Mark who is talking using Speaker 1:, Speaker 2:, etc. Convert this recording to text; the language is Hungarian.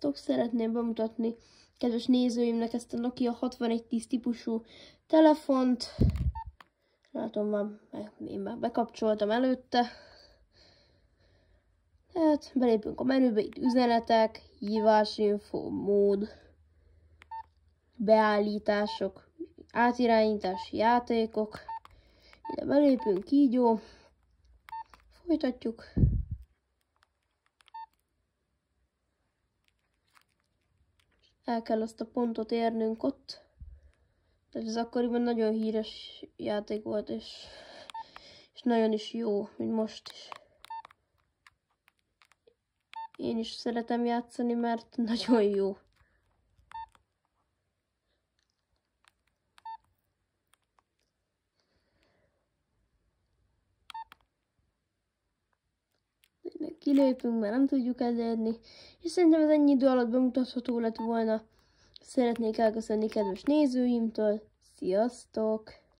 Speaker 1: Sziasztok! Szeretném bemutatni kedves nézőimnek ezt a Nokia 6110 típusú telefont. Látom, én már bekapcsoltam előtte. Tehát belépünk a menübe, itt üzenetek, hívásinfo, mód, beállítások, átirányítás, játékok. Ide belépünk, kígyó. Folytatjuk. El kell azt a pontot érnünk ott. Tehát ez akkoriban nagyon híres játék volt, és nagyon is jó, mint most is. Én is szeretem játszani, mert nagyon jó. Kilépünk, mert nem tudjuk elérni. És szerintem ez ennyi idő alatt bemutatható lett volna. Szeretnék elköszönni kedves nézőimtől. Sziasztok!